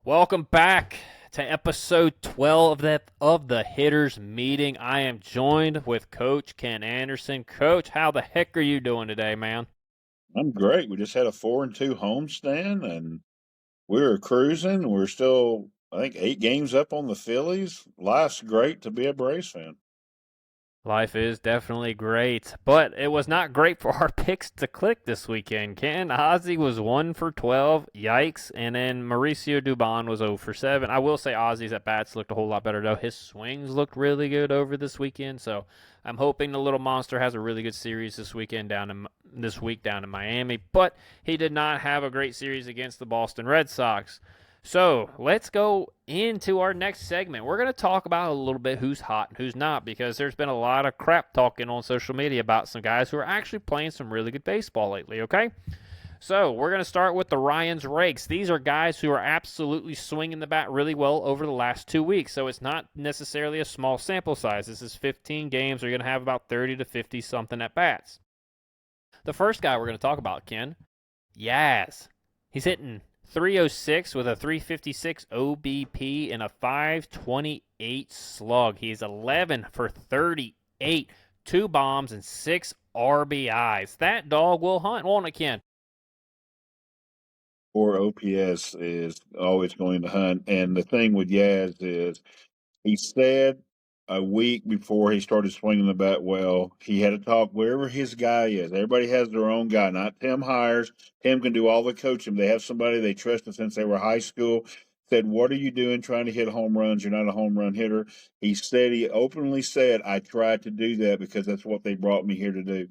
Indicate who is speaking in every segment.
Speaker 1: Welcome back to episode 12 of the Hitters Meeting. I am joined with Coach Ken Anderson. Coach, how the heck are you doing today, man?
Speaker 2: I'm great. We just had a 4-2 homestand, and we were cruising. We're still, I think, 8 games up on the Phillies. Life's great to be a Braves fan.
Speaker 1: Life is definitely great, but it was not great for our picks to click this weekend. Ken Ozzie was 1 for 12, yikes, and then Mauricio Dubon was 0 for 7. I will say Ozzie's at bats looked a whole lot better though. His swings looked really good over this weekend, so I'm hoping the little monster has a really good series this weekend this week down in Miami. But he did not have a great series against the Boston Red Sox. So let's go into our next segment. We're going to talk about a little bit who's hot and who's not because there's been a lot of crap talking on social media about some guys who are actually playing some really good baseball lately, okay? So we're going to start with the Ryan's Rakes. These are guys who are absolutely swinging the bat really well over the last 2 weeks. So it's not necessarily a small sample size. This is 15 games. They're going to have about 30 to 50 something at bats. The first guy we're going to talk about, Ken, Yaz. He's hitting 306 with a 356 OBP and a 528 slug. He's 11 for 38, 2 bombs, and 6 RBIs. That dog will hunt, won't it, Ken?
Speaker 2: Or OPS is always going to hunt. And the thing with Yaz is he said a week before he started swinging the bat well, he had to talk wherever his guy is. Everybody has their own guy, not Tim hires. Tim can do all the coaching. They have somebody they trusted since they were high school. Said, "What are you doing trying to hit home runs? You're not a home run hitter." He openly said, "I tried to do that because that's what they brought me here to do."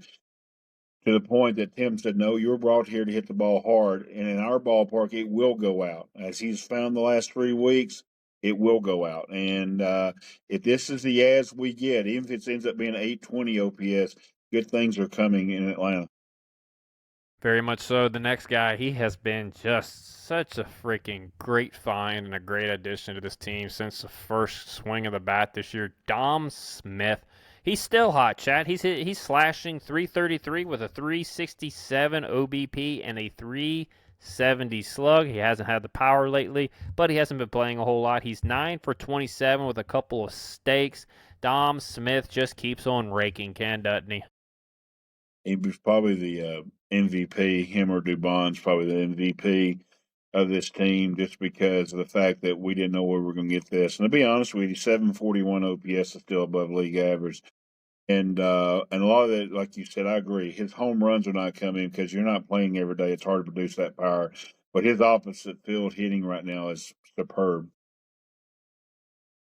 Speaker 2: To the point that Tim said, "No, you were brought here to hit the ball hard, and in our ballpark, it will go out." As he's found the last 3 weeks, it will go out. And if this is the as we get, even if it ends up being 820 OPS, good things are coming in Atlanta.
Speaker 1: Very much so. The next guy, he has been just such a freaking great find and a great addition to this team since the first swing of the bat this year. Dom Smith. He's still hot, Chad. He's slashing 333 with a 367 OBP and a 370 slug. He hasn't had the power lately, but he hasn't been playing a whole lot. He's 9 for 27 with a couple of stakes. Dom Smith just keeps on raking, Ken, doesn't he?
Speaker 2: He was probably the MVP. Him or Dubon's probably the MVP of this team just because of the fact that we didn't know where we were going to get this. And to be honest with you, 741 OPS is still above league average. And a lot of that, like you said, I agree. His home runs are not coming because you're not playing every day. It's hard to produce that power. But his opposite field hitting right now is superb.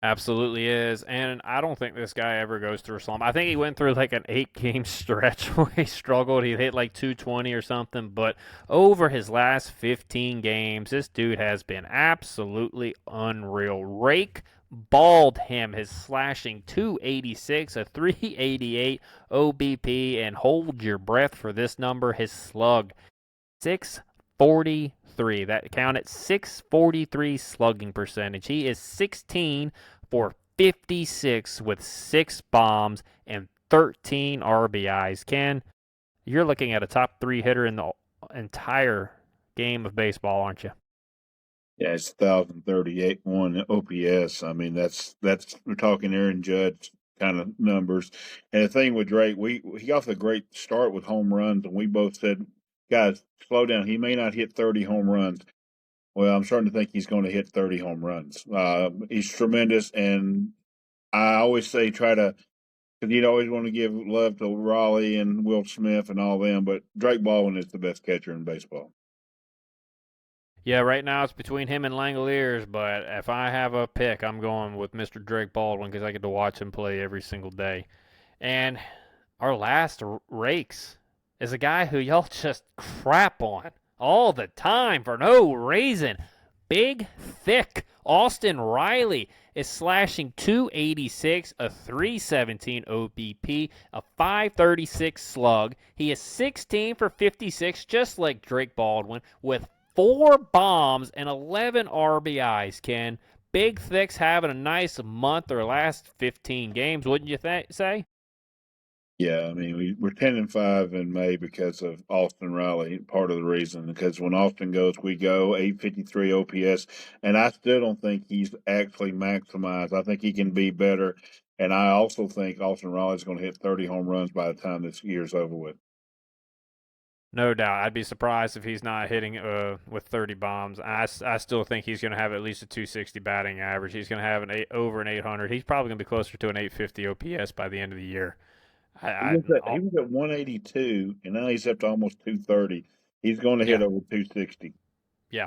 Speaker 1: Absolutely is. And I don't think this guy ever goes through a slump. I think he went through like an 8 game stretch where he struggled. He hit like 220 or something. But over his last 15 games, this dude has been absolutely unreal. Rake balled him, his slashing 286, a 388 OBP, and hold your breath for this number, his slug 643. That counted 643 slugging percentage. He is 16 for 56 with 6 bombs and 13 RBIs. Ken, you're looking at a top 3 hitter in the entire game of baseball, aren't you?
Speaker 2: Yeah, it's 1,038 one OPS. I mean, that's we're talking Aaron Judge kind of numbers. And the thing with Drake, he got off a great start with home runs, and we both said, "Guys, slow down. He may not hit 30 home runs." Well, I'm starting to think he's going to hit 30 home runs. He's tremendous, and I always say try to because you'd always want to give love to Raleigh and Will Smith and all them, but Drake Baldwin is the best catcher in baseball.
Speaker 1: Yeah, right now it's between him and Langoliers, but if I have a pick, I'm going with Mr. Drake Baldwin because I get to watch him play every single day. And our last rakes is a guy who y'all just crap on all the time for no reason. Big, thick Austin Riley is slashing 286, a 317 OBP, a 536 slug. He is 16 for 56, just like Drake Baldwin, with 4 bombs and 11 RBIs, Ken. Big Thick's having a nice month or last 15 games, wouldn't you say?
Speaker 2: Yeah, I mean we're 10-5 in May because of Austin Riley. Part of the reason because when Austin goes, we go 853 OPS, and I still don't think he's actually maximized. I think he can be better, and I also think Austin Riley's going to hit 30 home runs by the time this year's over with.
Speaker 1: No doubt. I'd be surprised if he's not hitting with 30 bombs. I still think he's going to have at least a 260 batting average. He's going to have over an 800. He's probably going to be closer to an 850 OPS by the end of the year.
Speaker 2: He was at 182, and now he's up to almost 230. He's going to hit
Speaker 1: Yeah,
Speaker 2: over 260.
Speaker 1: yeah.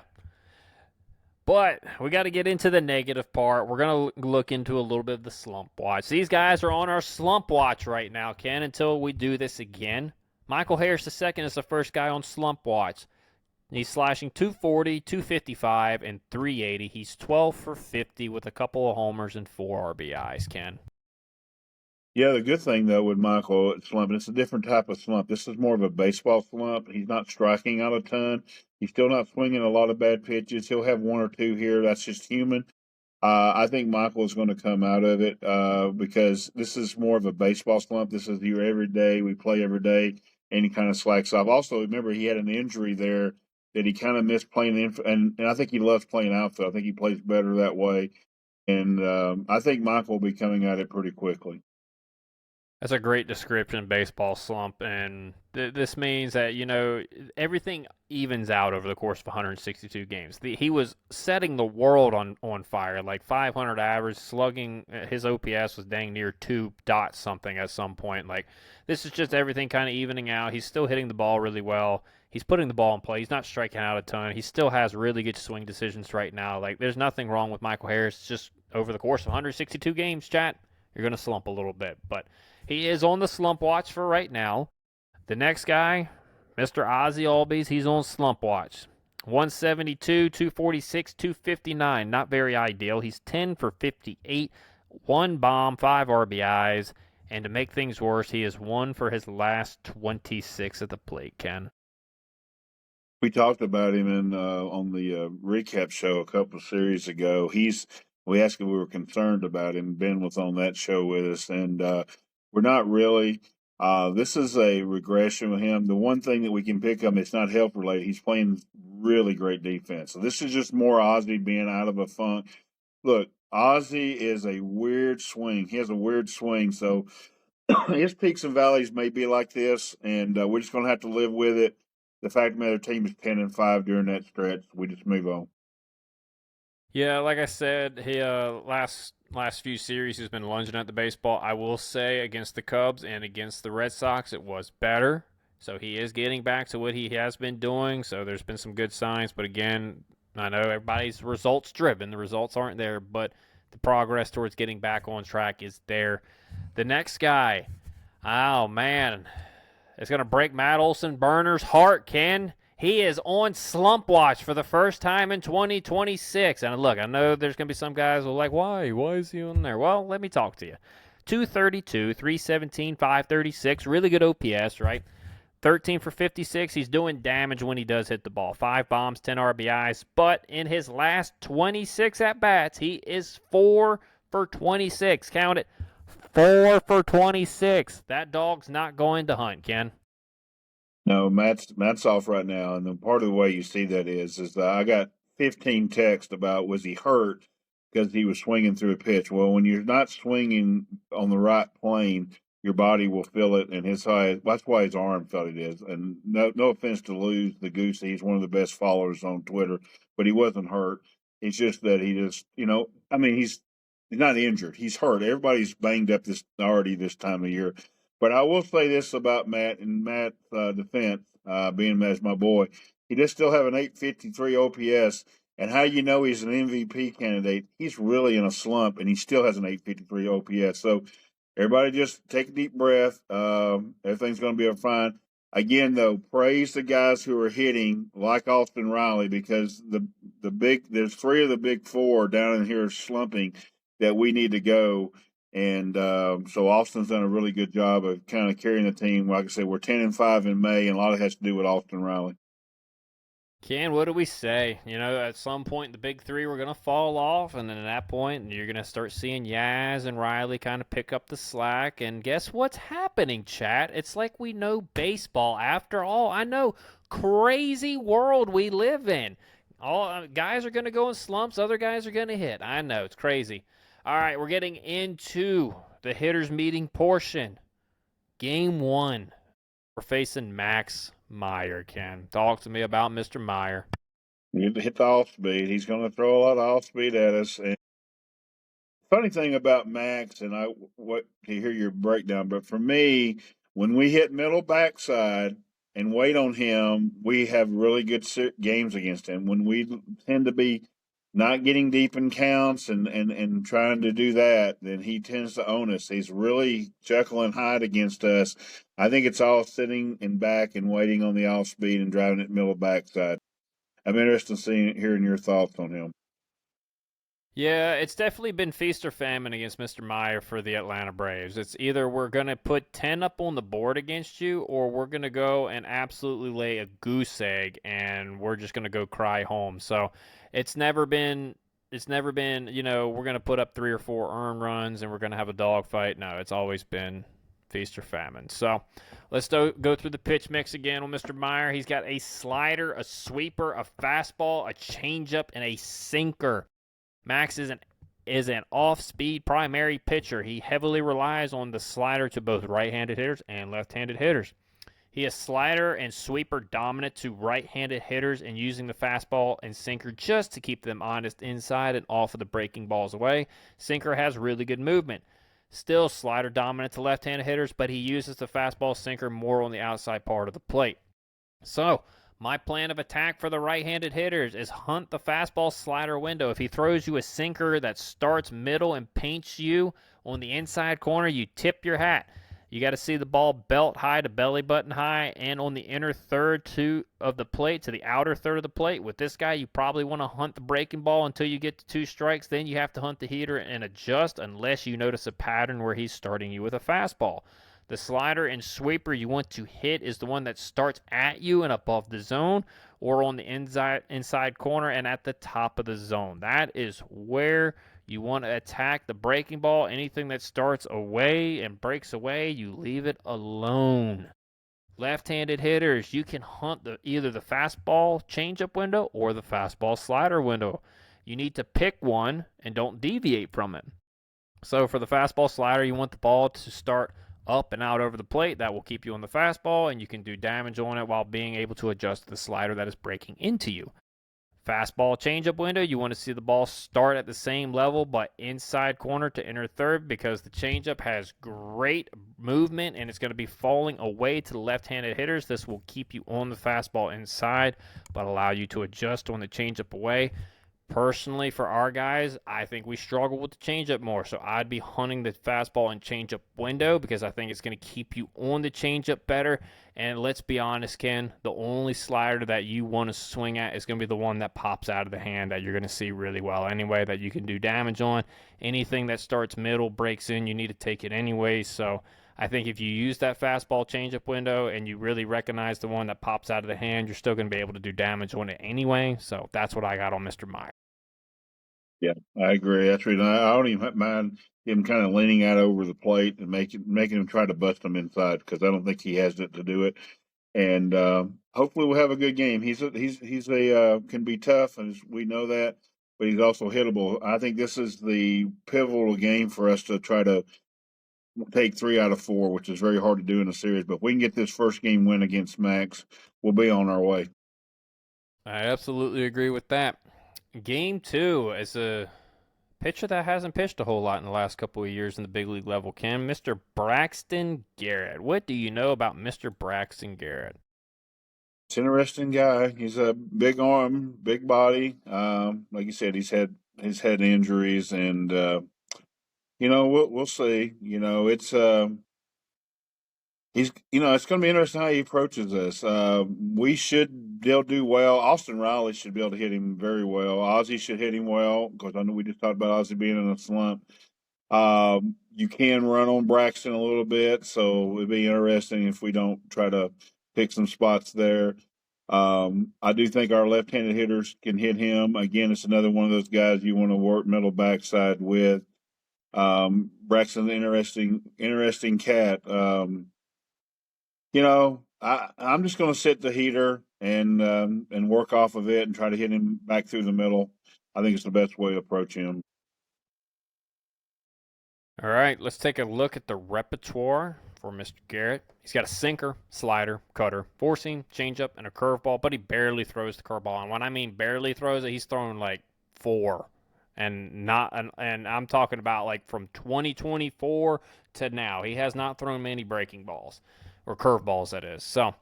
Speaker 1: But we got to get into the negative part. We're going to look into a little bit of the slump watch. These guys are on our slump watch right now, Ken, until we do this again. Michael Harris II is the first guy on slump watch. He's slashing 240, 255, and 380. He's 12 for 50 with a couple of homers and 4 RBIs, Ken.
Speaker 2: Yeah, the good thing though with Michael slumping, it's a different type of slump. This is more of a baseball slump. He's not striking out a ton. He's still not swinging a lot of bad pitches. He'll have one or two here. That's just human. I think Michael is going to come out of it because this is more of a baseball slump. This is your every day. We play every day, and he kind of slacks off. Also, remember he had an injury there that he kind of missed playing and I think he loves playing outfield. I think he plays better that way, and I think Michael will be coming at it pretty quickly.
Speaker 1: That's a great description, baseball slump, and this means that everything evens out over the course of 162 games. He was setting the world on fire, like 500 average, slugging. His OPS was dang near 2 dot something at some point. Like this is just everything kind of evening out. He's still hitting the ball really well. He's putting the ball in play. He's not striking out a ton. He still has really good swing decisions right now. Like there's nothing wrong with Michael Harris. It's just over the course of 162 games, chat, you're gonna slump a little bit, but he is on the slump watch for right now. The next guy, Mr. Ozzy Albies, he's on slump watch. 172, 246, 259. Not very ideal. He's 10 for 58, 1 bomb, 5 RBIs. And to make things worse, he is 1 for his last 26 at the plate, Ken.
Speaker 2: We talked about him in on the recap show a couple of series ago. We asked if we were concerned about him. Ben was on that show with us, and we're not really. This is a regression with him. The one thing that we can pick up, it's not health related. He's playing really great defense. So this is just more Ozzy being out of a funk. Look, Ozzy is a weird swing. He has a weird swing. So his peaks and valleys may be like this, and we're just going to have to live with it. The fact of the matter, team is 10-5 during that stretch. We just move on.
Speaker 1: Yeah, like I said, he last few series he's been lunging at the baseball. I will say against the Cubs and against the Red Sox it was better. So he is getting back to what he has been doing. So there's been some good signs, but again, I know everybody's results driven. The results aren't there, but the progress towards getting back on track is there. The next guy, oh man, it's gonna break Matt Olson Burner's heart, Ken. He is on slump watch for the first time in 2026. And look, I know there's going to be some guys who are like, why? Why is he on there? Well, let me talk to you. 232, 317, 536. Really good OPS, right? 13 for 56. He's doing damage when he does hit the ball. 5 bombs, 10 RBIs. But in his last 26 at-bats, he is 4 for 26. Count it. 4 for 26. That dog's not going to hunt, Ken.
Speaker 2: No, Matt's off right now, and then part of the way you see that is I got 15 texts about was he hurt because he was swinging through a pitch. Well, when you're not swinging on the right plane, your body will feel it, and that's why his arm felt it is. And no offense to Luz the Goose, he's one of the best followers on Twitter, but he wasn't hurt. It's just that he just, I mean, he's not injured. He's hurt. Everybody's banged up this time of year. But I will say this about Matt and Matt's defense, being as my boy. He does still have an 853 OPS. And how you know he's an MVP candidate, he's really in a slump, and he still has an 853 OPS. So everybody just take a deep breath. Everything's going to be fine. Again, though, praise the guys who are hitting like Austin Riley because there's 3 of the big 4 down in here slumping that we need to go. And so Austin's done a really good job of kind of carrying the team. Like I said, we're 10-5 in May, and a lot of it has to do with Austin Riley.
Speaker 1: Ken, what do we say? At some point the big three were going to fall off, and then at that point you're going to start seeing Yaz and Riley kind of pick up the slack. And guess what's happening, chat? It's like we know baseball after all. I know, crazy world we live in. All guys are going to go in slumps, other guys are going to hit. I know, it's crazy. All right, we're getting into the hitters meeting portion. Game 1. We're facing Max Meyer, Ken. Talk to me about Mr. Meyer.
Speaker 2: You hit the off speed. He's going to throw a lot of off speed at us. And funny thing about Max, and I what to hear your breakdown, but for me, when we hit middle backside and wait on him, we have really good games against him. When we tend to be not getting deep in counts and trying to do that, then he tends to own us. He's really Jekyll and Hyde against us. I think it's all sitting and back and waiting on the off speed and driving it middle backside. I'm interested in hearing your thoughts on him.
Speaker 1: Yeah, it's definitely been feast or famine against Mr. Meyer for the Atlanta Braves. It's either we're going to put 10 up on the board against you, or we're going to go and absolutely lay a goose egg, and we're just going to go cry home. So it's never been, we're going to put up 3 or 4 earned runs and we're going to have a dogfight. No, it's always been feast or famine. So let's go through the pitch mix again on Mr. Meyer. He's got a slider, a sweeper, a fastball, a changeup, and a sinker. Max is an off-speed primary pitcher. He heavily relies on the slider to both right-handed hitters and left-handed hitters. He is slider and sweeper dominant to right-handed hitters and using the fastball and sinker just to keep them honest inside and off of the breaking balls away. Sinker has really good movement. Still slider dominant to left-handed hitters, but he uses the fastball sinker more on the outside part of the plate. So, my plan of attack for the right-handed hitters is hunt the fastball slider window. If he throws you a sinker that starts middle and paints you on the inside corner, you tip your hat. You got to see the ball belt high to belly button high and on the inner third of the plate to the outer third of the plate. With this guy, you probably want to hunt the breaking ball until you get to 2 strikes. Then you have to hunt the heater and adjust unless you notice a pattern where he's starting you with a fastball. The slider and sweeper you want to hit is the one that starts at you and above the zone or on the inside corner and at the top of the zone. That is where you want to attack the breaking ball. Anything that starts away and breaks away, you leave it alone. Left-handed hitters, you can hunt either the fastball changeup window or the fastball slider window. You need to pick one and don't deviate from it. So for the fastball slider, you want the ball to start up and out over the plate. That will keep you on the fastball, and you can do damage on it while being able to adjust the slider that is breaking into you. Fastball changeup window, you want to see the ball start at the same level but inside corner to inner third because the changeup has great movement and it's going to be falling away to the left-handed hitters. This will keep you on the fastball inside but allow you to adjust on the changeup away. Personally, for our guys, I think we struggle with the changeup more. So I'd be hunting the fastball and changeup window because I think it's going to keep you on the changeup better. And let's be honest, Ken, the only slider that you want to swing at is going to be the one that pops out of the hand that you're going to see really well anyway, that you can do damage on. Anything that starts middle, breaks in, you need to take it anyway. So I think if you use that fastball changeup window and you really recognize the one that pops out of the hand, you're still going to be able to do damage on it anyway. So that's what I got on Mr. Meyer.
Speaker 2: Yeah, I agree. That's reason I don't even mind him kind of leaning out over the plate and making him try to bust him inside because I don't think he has it to do it. And hopefully we'll have a good game. He's a can be tough, and we know that, but he's also hittable. I think this is the pivotal game for us to try to take 3 out of 4, which is very hard to do in a series. But if we can get this first game win against Max, we'll be on our way.
Speaker 1: I absolutely agree with that. Game 2 is a pitcher that hasn't pitched a whole lot in the last couple of years in the big league level, Ken. Mr. Braxton Garrett. What do you know about Mr. Braxton Garrett?
Speaker 2: It's an interesting guy. He's a big arm, big body. Like you said, he's had injuries, and we'll see. It's going to be interesting how he approaches us. They'll do well. Austin Riley should be able to hit him very well. Ozzie should hit him well because I know we just talked about Ozzie being in a slump. You can run on Braxton a little bit, so it'd be interesting if we don't try to pick some spots there. I do think our left-handed hitters can hit him. Again, it's another one of those guys you want to work middle backside with. Braxton's an interesting cat. I'm just going to sit the heater and work off of it and try to hit him back through the middle. I think it's the best way to approach him.
Speaker 1: All right, let's take a look at the repertoire for Mr. Garrett. He's got a sinker, slider, cutter, four seam, changeup, and a curveball, but he barely throws the curveball. And when I mean barely throws it, he's throwing like four, and not. And I'm talking about like from 2024 to now. He has not thrown many breaking balls or curveballs, that is. So,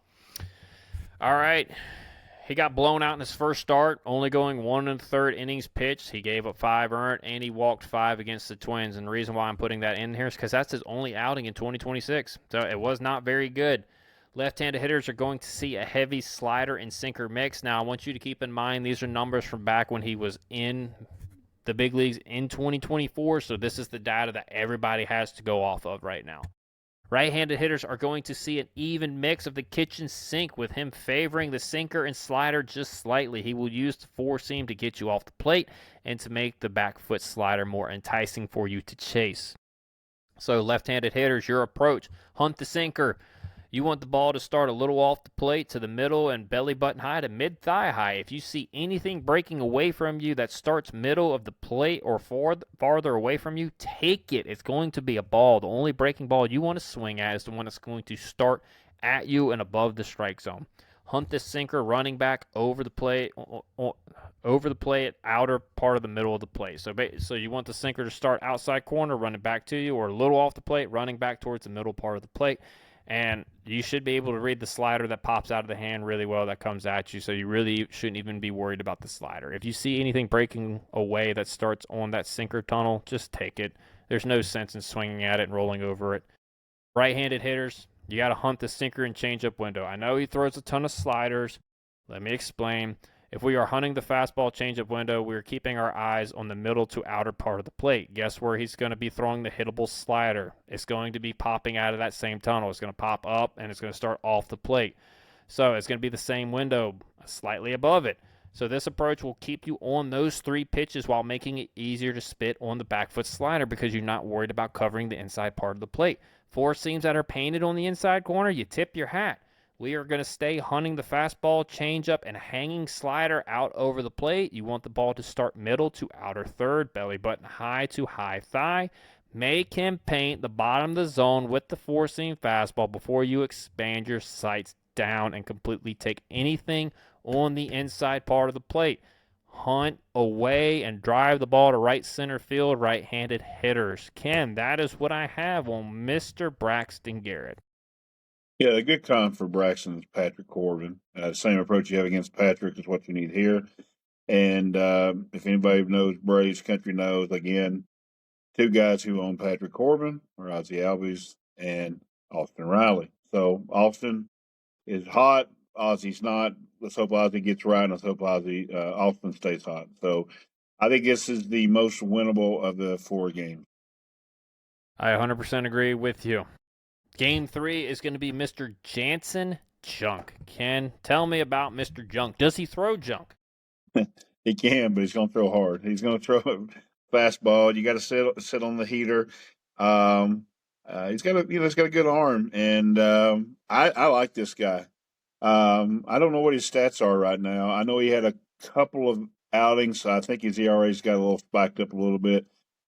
Speaker 1: all right. He got blown out in his first start, only going 1 1/3 innings pitched. He gave up 5 earned, and he walked 5 against the Twins. And the reason why I'm putting that in here is because that's his only outing in 2026. So it was not very good. Left-handed hitters are going to see a heavy slider and sinker mix. Now, I want you to keep in mind these are numbers from back when he was in the big leagues in 2024. So this is the data that everybody has to go off of right now. Right-handed hitters are going to see an even mix of the kitchen sink, with him favoring the sinker and slider just slightly. He will use the four seam to get you off the plate and to make the back foot slider more enticing for you to chase. So left-handed hitters, your approach, hunt the sinker. You want the ball to start a little off the plate to the middle and belly button high to mid-thigh high. If you see anything breaking away from you that starts middle of the plate or farther away from you, take it. It's going to be a ball. The only breaking ball you want to swing at is the one that's going to start at you and above the strike zone. Hunt the sinker running back over the plate, outer part of the middle of the plate. So you want the sinker to start outside corner, running back to you, or a little off the plate, running back towards the middle part of the plate. And you should be able to read the slider that pops out of the hand really well that comes at you, so you really shouldn't even be worried about the slider. If you see anything breaking away that starts on that sinker tunnel, just take it. There's no sense in swinging at it and rolling over it. Right-handed hitters, you got to hunt the sinker and changeup window. I know he throws a ton of sliders. Let me explain. If we are hunting the fastball changeup window, we are keeping our eyes on the middle to outer part of the plate. Guess where he's going to be throwing the hittable slider? It's going to be popping out of that same tunnel. It's going to pop up, and it's going to start off the plate. So it's going to be the same window, slightly above it. So this approach will keep you on those 3 pitches while making it easier to spit on the back foot slider because you're not worried about covering the inside part of the plate. Four seams that are painted on the inside corner, you tip your hat. We are going to stay hunting the fastball, changeup, and hanging slider out over the plate. You want the ball to start middle to outer third, belly button high to high thigh. Make him paint the bottom of the zone with the four-seam fastball before you expand your sights down and completely take anything on the inside part of the plate. Hunt away and drive the ball to right center field, right-handed hitters. Ken, that is what I have on Mr. Braxton Garrett.
Speaker 2: Yeah, a good comp for Braxton is Patrick Corbin. The same approach you have against Patrick is what you need here. And if anybody knows Braves country knows, again, 2 guys who own Patrick Corbin are Ozzie Albies and Austin Riley. So Austin is hot. Ozzie's not. Let's hope Ozzie gets right. Let's hope Austin stays hot. So I think this is the most winnable of the 4 games.
Speaker 1: I 100% agree with you. Game 3 is going to be Mr. Jansen Junk. Ken, tell me about Mr. Junk. Does he throw junk?
Speaker 2: He can, but he's going to throw hard. He's going to throw a fastball. You got to sit on the heater. He's got a good arm, and I like this guy. I don't know what his stats are right now. I know he had a couple of outings. So I think his ERA's got a little spiked up a little bit.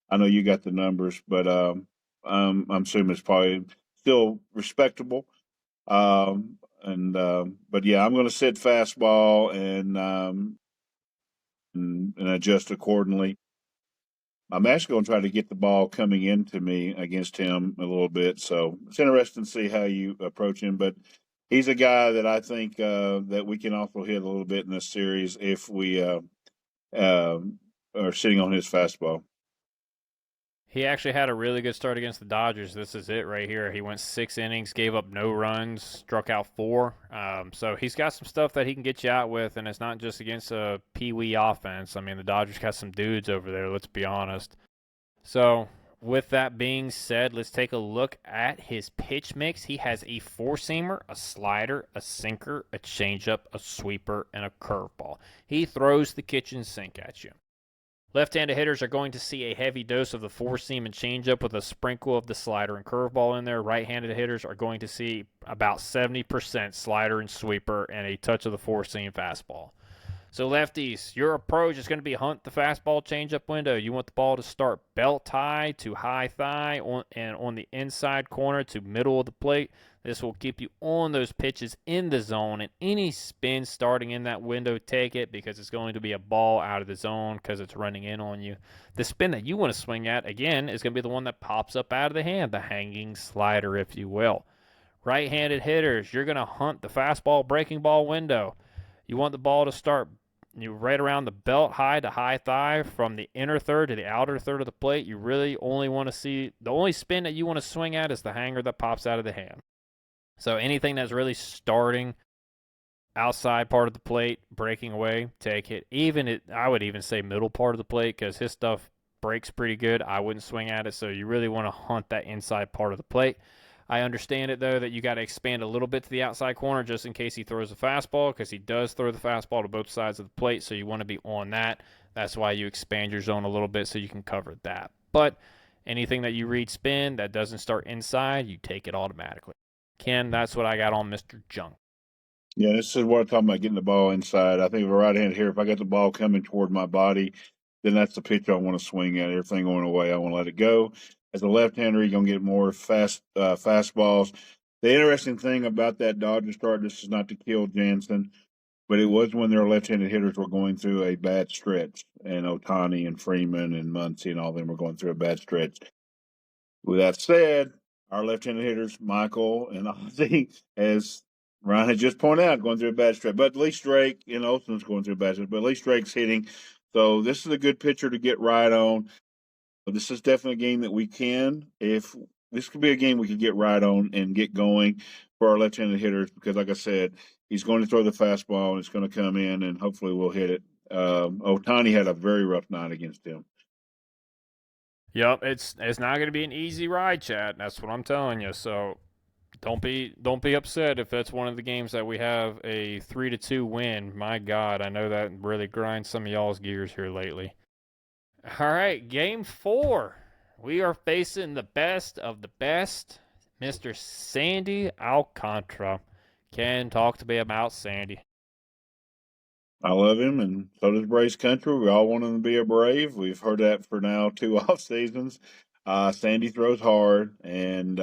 Speaker 2: I know you got the numbers, but I'm assuming it's probably still respectable. But yeah, I'm going to sit fastball and adjust accordingly. I'm actually going to try to get the ball coming into me against him a little bit. So it's interesting to see how you approach him. But he's a guy that I think that we can also hit a little bit in this series if we are sitting on his fastball.
Speaker 1: He actually had a really good start against the Dodgers. This is it right here. He went 6 innings, gave up no runs, struck out 4. So he's got some stuff that he can get you out with, and it's not just against a peewee offense. I mean, the Dodgers got some dudes over there, let's be honest. So with that being said, let's take a look at his pitch mix. He has a four-seamer, a slider, a sinker, a changeup, a sweeper, and a curveball. He throws the kitchen sink at you. Left-handed hitters are going to see a heavy dose of the four-seam and changeup with a sprinkle of the slider and curveball in there. Right-handed hitters are going to see about 70% slider and sweeper and a touch of the four-seam fastball. So lefties, your approach is going to be hunt the fastball changeup window. You want the ball to start belt high to high thigh and on the inside corner to middle of the plate. This will keep you on those pitches in the zone, and any spin starting in that window, take it because it's going to be a ball out of the zone because it's running in on you. The spin that you want to swing at, again, is going to be the one that pops up out of the hand, the hanging slider, if you will. Right-handed hitters, you're going to hunt the fastball breaking ball window. You want the ball to start right around the belt high to high thigh from the inner third to the outer third of the plate. You really only want to see, the only spin that you want to swing at is the hanger that pops out of the hand. So anything that's really starting outside part of the plate, breaking away, take it. I would even say middle part of the plate because his stuff breaks pretty good. I wouldn't swing at it, so you really want to hunt that inside part of the plate. I understand it, though, that you got to expand a little bit to the outside corner just in case he throws a fastball, because he does throw the fastball to both sides of the plate, so you want to be on that. That's why you expand your zone a little bit so you can cover that. But anything that you read spin that doesn't start inside, you take it automatically. Ken, that's what I got on Mr. Junk.
Speaker 2: Yeah, this is what I'm talking about, getting the ball inside. I think of a right-handed hitter, if I got the ball coming toward my body, then that's the pitch I want to swing at. Everything going away, I want to let it go. As a left-hander, you're going to get more fastballs. The interesting thing about that Dodger start, this is not to kill Jansen, but it was when their left-handed hitters were going through a bad stretch, and Ohtani and Freeman and Muncy and all of them were going through a bad stretch. With that said, our left-handed hitters, Michael and Ozzie, as Ryan had just pointed out, going through a bad stretch. But at least Drake and Olson's going through a bad stretch. But at least Drake's hitting. So this is a good pitcher to get right on. This is definitely a game that we can. If this could be a game we could get right on and get going for our left-handed hitters, because like I said, he's going to throw the fastball and it's going to come in and hopefully we'll hit it. Ohtani had a very rough night against him.
Speaker 1: Yep, it's not going to be an easy ride, Chad. That's what I'm telling you. So don't be upset if that's one of the games that we have a 3-2 win. My God, I know that really grinds some of y'all's gears here lately. All right, game 4. We are facing the best of the best, Mr. Sandy Alcantara. Ken, talk to me about Sandy.
Speaker 2: I love him, and so does Braves Country. We all want him to be a Brave. We've heard that for now 2 off seasons. Sandy throws hard, and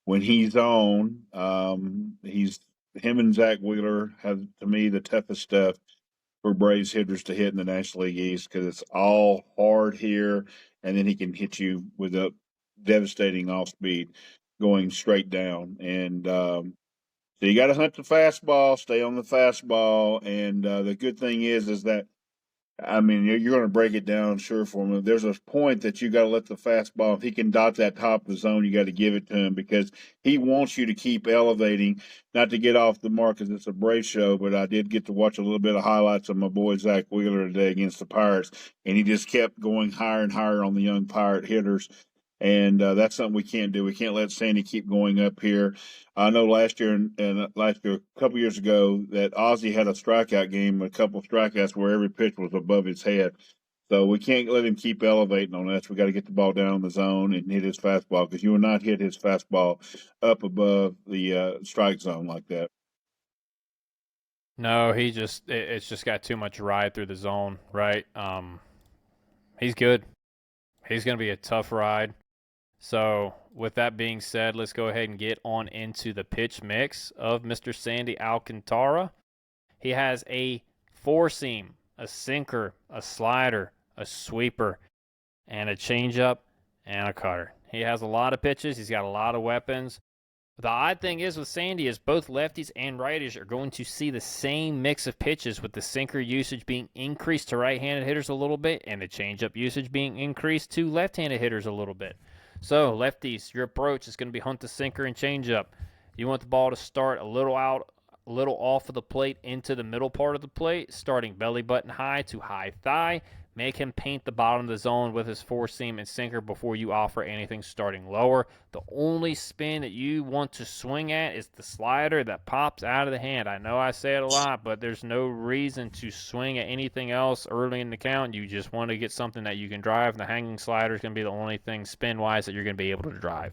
Speaker 2: when he's on, him and Zach Wheeler have, to me, the toughest stuff for Braves hitters to hit in the National League East because it's all hard here, and then he can hit you with a devastating off speed going straight down. And so you got to hunt the fastball, stay on the fastball, and the good thing is that, I mean, you're going to break it down, sure, for him. There's a point that you got to let the fastball, if he can dot that top of the zone, you got to give it to him because he wants you to keep elevating, not to get off the mark because it's a Brave show, but I did get to watch a little bit of highlights of my boy Zach Wheeler today against the Pirates, and he just kept going higher and higher on the young Pirate hitters. And that's something we can't do. We can't let Sandy keep going up here. I know last year and a couple years ago, that Ozzie had a strikeout game, a couple of strikeouts where every pitch was above his head. So we can't let him keep elevating on us. We got to get the ball down in the zone and hit his fastball because you will not hit his fastball up above the strike zone like that.
Speaker 1: No, it's just got too much ride through the zone, right? He's good. He's going to be a tough ride. So with that being said, let's go ahead and get on into the pitch mix of Mr. Sandy Alcantara. He has a four-seam, a sinker, a slider, a sweeper, and a changeup, and a cutter. He has a lot of pitches. He's got a lot of weapons. The odd thing is with Sandy is both lefties and righties are going to see the same mix of pitches, with the sinker usage being increased to right-handed hitters a little bit and the changeup usage being increased to left-handed hitters a little bit. So, lefties, your approach is going to be hunt the sinker and changeup. You want the ball to start a little off of the plate into the middle part of the plate, starting belly button high to high thigh. Make him paint the bottom of the zone with his four seam and sinker before you offer anything starting lower. The only spin that you want to swing at is the slider that pops out of the hand. I know I say it a lot, but there's no reason to swing at anything else early in the count. You just want to get something that you can drive. The hanging slider is going to be the only thing spin-wise that you're going to be able to drive.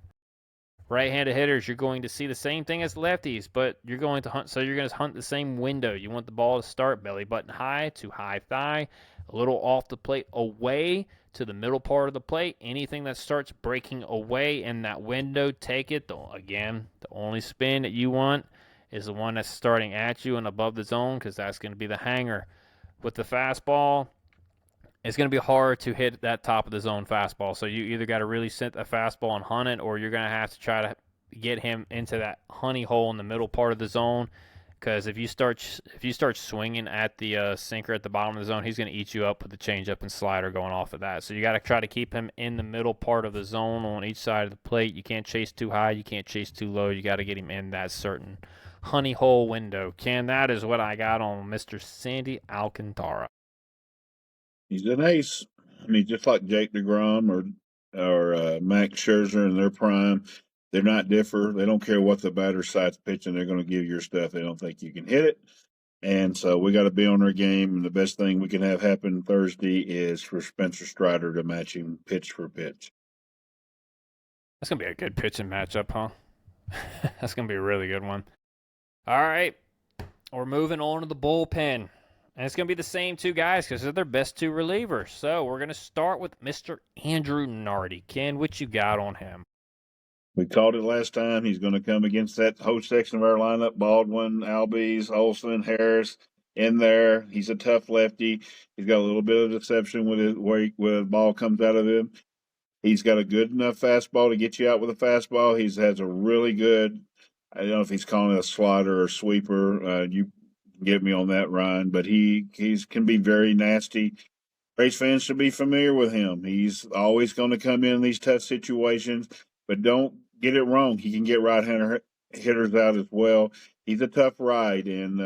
Speaker 1: Right-handed hitters, you're going to see the same thing as lefties, but you're going to hunt. So you're going to hunt the same window. You want the ball to start belly button high to high thigh, a little off the plate, away to the middle part of the plate. Anything that starts breaking away in that window, take it. Again, the only spin that you want is the one that's starting at you and above the zone, because that's going to be the hanger. With the fastball, it's going to be hard to hit that top of the zone fastball. So you either got to really set a fastball and hunt it, or you're going to have to try to get him into that honey hole in the middle part of the zone. Because if you start swinging at the sinker at the bottom of the zone, he's going to eat you up with the changeup and slider going off of that. So you got to try to keep him in the middle part of the zone on each side of the plate. You can't chase too high, you can't chase too low. You got to get him in that certain honey hole window. Ken, that is what I got on Mr. Sandy Alcantara.
Speaker 2: He's an ace. I mean, just like Jake DeGrom or Max Scherzer in their prime, they're not different. They don't care what the batter side's pitching. They're going to give your stuff. They don't think you can hit it. And so we got to be on our game. And the best thing we can have happen Thursday is for Spencer Strider to match him pitch for pitch.
Speaker 1: That's going to be a good pitching matchup, huh? That's going to be a really good one. All right. We're moving on to the bullpen. And it's going to be the same two guys because they're their best two relievers. So we're going to start with Mr. Andrew Nardi. Ken, what you got on him?
Speaker 2: We called it last time. He's going to come against that whole section of our lineup: Baldwin, Albies, Olson, Harris in there. He's a tough lefty. He's got a little bit of deception with where the ball comes out of him. He's got a good enough fastball to get you out with a fastball. He has a really good, I don't know if he's calling it a slider or sweeper. You get me on that, Ryan, but he can be very nasty. Rays fans should be familiar with him. He's always going to come in these tough situations, but don't get it wrong. He can get right-hander hitters out as well. He's a tough ride, and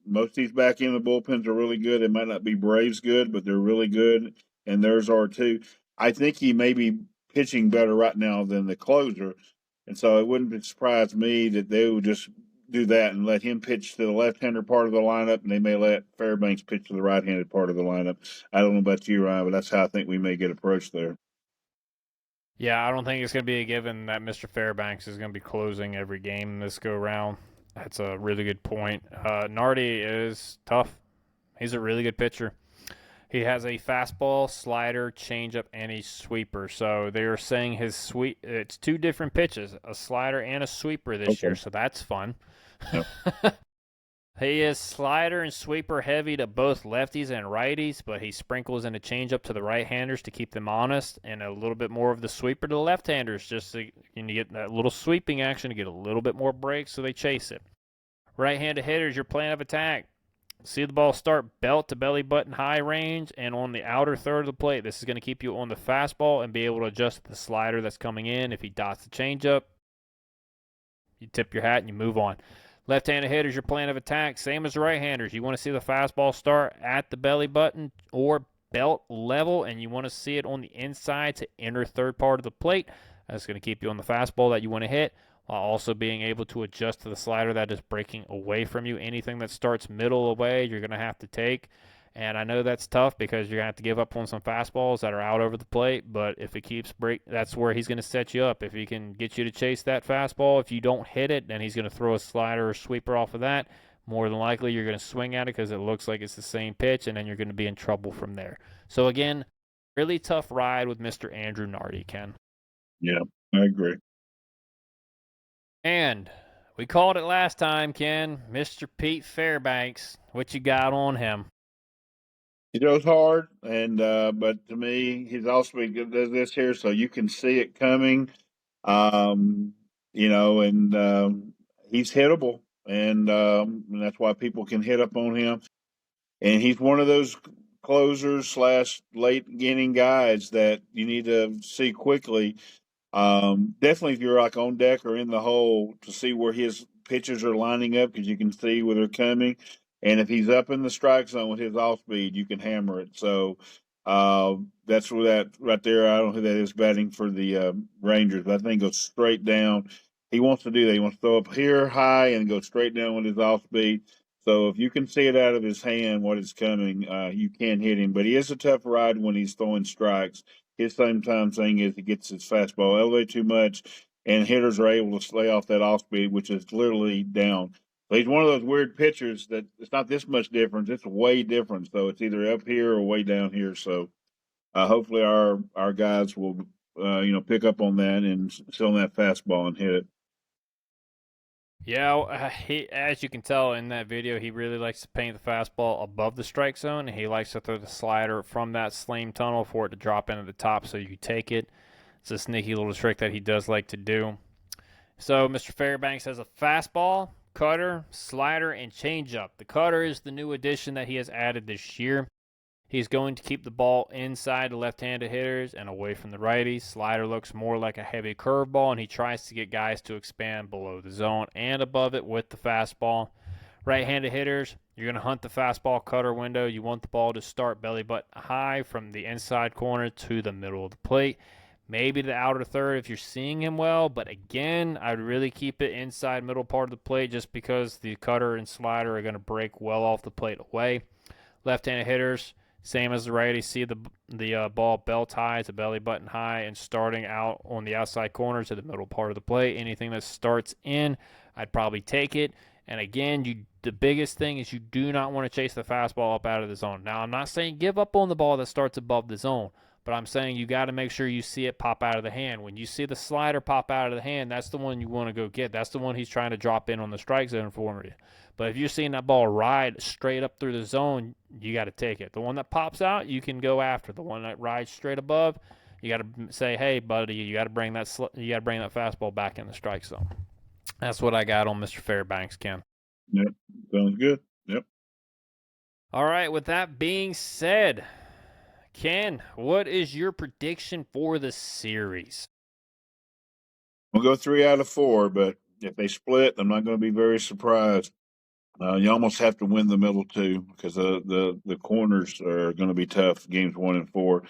Speaker 2: most of these back end of the bullpens are really good. It might not be Braves good, but they're really good, and theirs are too. I think he may be pitching better right now than the closer, and so it wouldn't surprise me that they would just do that and let him pitch to the left-hander part of the lineup, and they may let Fairbanks pitch to the right-handed part of the lineup. I don't know about you, Ryan, but that's how I think we may get approached there.
Speaker 1: Yeah, I don't think it's going to be a given that Mr. Fairbanks is going to be closing every game this go-round. That's a really good point. Nardi is tough. He's a really good pitcher. He has a fastball, slider, changeup, and a sweeper. So they are saying it's two different pitches, a slider and a sweeper this year. So that's fun. Yep. He is slider and sweeper heavy to both lefties and righties, but he sprinkles in a changeup to the right-handers to keep them honest, and a little bit more of the sweeper to the left-handers, just so you get that little sweeping action to get a little bit more breaks so they chase it. Right-handed hitters, your plan of attack. See the ball start belt to belly button high range and on the outer third of the plate. This is going to keep you on the fastball and be able to adjust the slider that's coming in. If he dots the changeup, you tip your hat and you move on. Left-handed hitters, your plan of attack, same as the right-handers. You want to see the fastball start at the belly button or belt level, and you want to see it on the inside to inner third part of the plate. That's going to keep you on the fastball that you want to hit, while also being able to adjust to the slider that is breaking away from you. Anything that starts middle away, you're going to have to take. And I know that's tough because you're going to have to give up on some fastballs that are out over the plate, but if it keeps that's where he's going to set you up. If he can get you to chase that fastball, if you don't hit it, then he's going to throw a slider or sweeper off of that. More than likely, you're going to swing at it because it looks like it's the same pitch, and then you're going to be in trouble from there. So, again, really tough ride with Mr. Andrew Nardi, Ken.
Speaker 2: Yeah, I agree.
Speaker 1: And we called it last time, Ken. Mr. Pete Fairbanks, what you got on him?
Speaker 2: He goes hard, and but to me, he's also does this here, so you can see it coming. And he's hittable, and that's why people can hit up on him. And he's one of those closers / late inning guys that you need to see quickly. Definitely, if you're like on deck or in the hole, to see where his pitches are lining up because you can see where they're coming. And if he's up in the strike zone with his off speed, you can hammer it. So That's where that right there. I don't know who that is batting for the Rangers, but I think goes straight down. He wants to do that. He wants to throw up here high and go straight down with his off speed. So if you can see it out of his hand what is coming, you can hit him. But he is a tough ride when he's throwing strikes. His same time thing is he gets his fastball elevated too much, and hitters are able to stay off that off speed, which is literally down. So he's one of those weird pitchers that it's not this much difference. It's way different. So it's either up here or way down here. So hopefully our guys will pick up on that and sit on that fastball and hit it.
Speaker 1: Yeah, he, as you can tell in that video, he really likes to paint the fastball above the strike zone. He likes to throw the slider from that slam tunnel for it to drop into the top so you take it. It's a sneaky little trick that he does like to do. So Mr. Fairbanks has a fastball, cutter, slider, and changeup. The cutter is the new addition that he has added this year. He's going to keep the ball inside the left-handed hitters and away from the righties. Slider looks more like a heavy curveball, and he tries to get guys to expand below the zone and above it with the fastball. Right-handed hitters, you're going to hunt the fastball cutter window. You want the ball to start belly button high from the inside corner to the middle of the plate. Maybe the outer third if you're seeing him well, but again, I'd really keep it inside middle part of the plate just because the cutter and slider are going to break well off the plate away. Left-handed hitters, same as the righty, see the ball belt high to belly button high and starting out on the outside corner to the middle part of the plate. Anything that starts in, I'd probably take it. And again, the biggest thing is you do not want to chase the fastball up out of the zone. Now, I'm not saying give up on the ball that starts above the zone, but I'm saying you got to make sure you see it pop out of the hand. When you see the slider pop out of the hand, that's the one you want to go get. That's the one he's trying to drop in on the strike zone for you. But if you're seeing that ball ride straight up through the zone, you got to take it. The one that pops out, you can go after. The one that rides straight above, you got to say, "Hey, buddy, you got to bring that fastball back in the strike zone." That's what I got on Mr. Fairbanks, Ken.
Speaker 2: Yep, sounds good. Yep.
Speaker 1: All right. With that being said, Ken, what is your prediction for the series?
Speaker 2: We'll go 3 out of 4, but if they split, I'm not going to be very surprised. You almost have to win the middle two because the corners are going to be tough, games 1 and 4.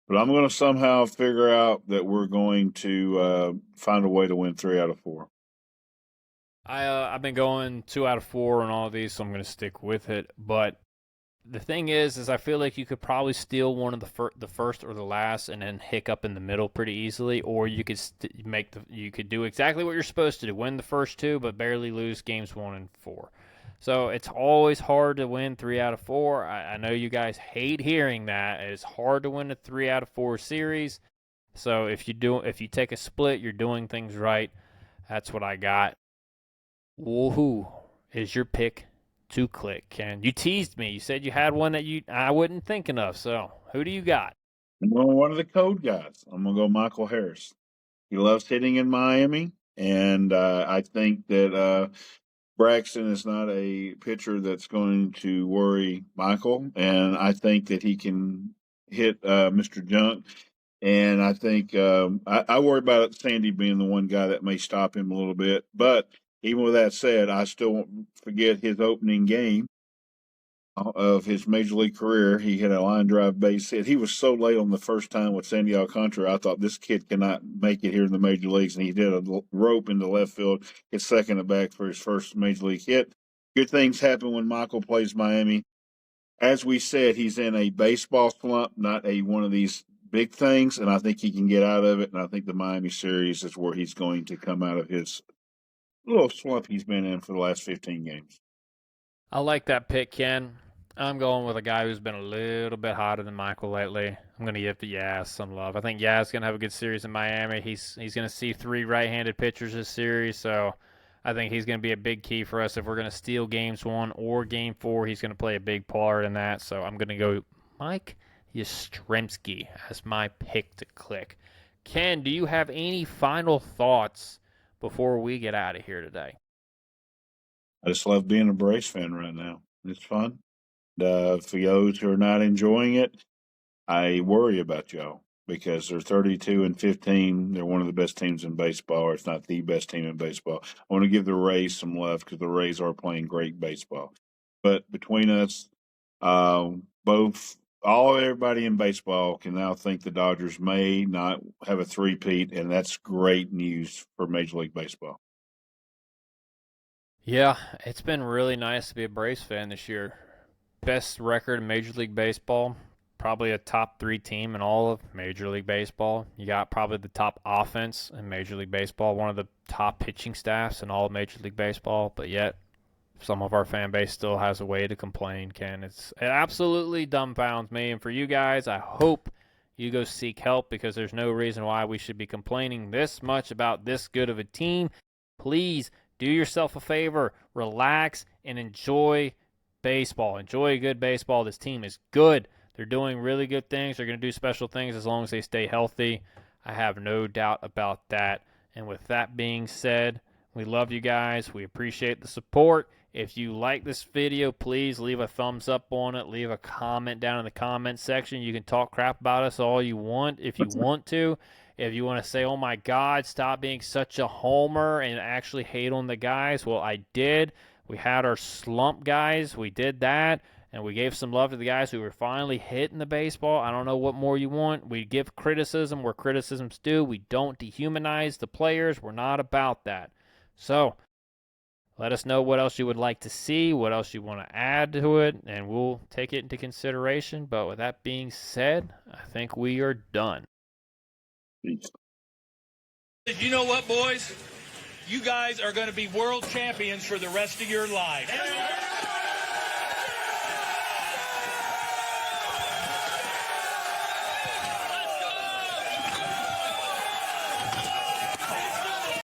Speaker 2: But I'm going to somehow figure out that we're going to find a way to win 3 out of 4.
Speaker 1: I've been going 2 out of 4 on all of these, so I'm going to stick with it. But the thing is I feel like you could probably steal one of the first or the last, and then hiccup in the middle pretty easily. Or you could you could do exactly what you're supposed to do: win the first 2, but barely lose games 1 and 4. So it's always hard to win 3 out of 4. I know you guys hate hearing that. It's hard to win a 3 out of 4 series. So if you take a split, you're doing things right. That's what I got. Woohoo is your pick to click, Ken? You teased me. You said you had one that I wasn't thinking of. So who do you got?
Speaker 2: I'm going one of the code guys. I'm going to go Michael Harris. He loves hitting in Miami, and I think that Braxton is not a pitcher that's going to worry Michael, and I think that he can hit Mr. Junk. And I think I worry about Sandy being the one guy that may stop him a little bit. But even with that said, I still won't forget his opening game of his major league career. He had a line drive base hit. He was so late on the first time with Sandy Alcantara. I thought this kid cannot make it here in the major leagues, and he did a rope into left field, his second at back for his first major league hit. Good things happen when Michael plays Miami. As we said, he's in a baseball slump, not one of these big things, and I think he can get out of it. And I think the Miami series is where he's going to come out of his little slump he's been in for the last 15 games.
Speaker 1: I like that pick, Ken. I'm going with a guy who's been a little bit hotter than Michael lately. I'm going to give the Yaz some love. I think Yaz is going to have a good series in Miami. He's going to see 3 right-handed pitchers this series, so I think he's going to be a big key for us. If we're going to steal games 1 or game 4, he's going to play a big part in that. So I'm going to go Mike Yastrzemski as my pick to click. Ken, do you have any final thoughts before we get out of here today?
Speaker 2: I just love being a Braves fan right now. It's fun. For those who are not enjoying it, I worry about y'all because they're 32 and 15. They're one of the best teams in baseball, or it's not the best team in baseball. I want to give the Rays some love because the Rays are playing great baseball. But between us, both everybody in baseball can now think the Dodgers may not have a three-peat, and that's great news for Major League Baseball.
Speaker 1: Yeah, it's been really nice to be a Braves fan this year. Best record in Major League Baseball. Probably a top 3 team in all of Major League Baseball. You got probably the top offense in Major League Baseball, one of the top pitching staffs in all of Major League Baseball, but yet some of our fan base still has a way to complain, Ken. It absolutely dumbfounds me. And for you guys, I hope you go seek help, because there's no reason why we should be complaining this much about this good of a team. Please do yourself a favor, relax, and enjoy baseball. Enjoy good baseball. This team is good. They're doing really good things. They're going to do special things as long as they stay healthy. I have no doubt about that. And with that being said, we love you guys. We appreciate the support. If you like this video, please leave a thumbs up on it. Leave a comment down in the comment section. You can talk crap about us all you want if you want to. If you want to say, oh my God, stop being such a homer and actually hate on the guys, well, I did. We had our slump guys. We did that. And we gave some love to the guys who were finally hitting the baseball. I don't know what more you want. We give criticism where criticism's due. We don't dehumanize the players. We're not about that. So let us know what else you would like to see, what else you want to add to it, and we'll take it into consideration. But with that being said, I think we are done.
Speaker 2: Peace.
Speaker 3: You know what, boys? You guys are going to be world champions for the rest of your life.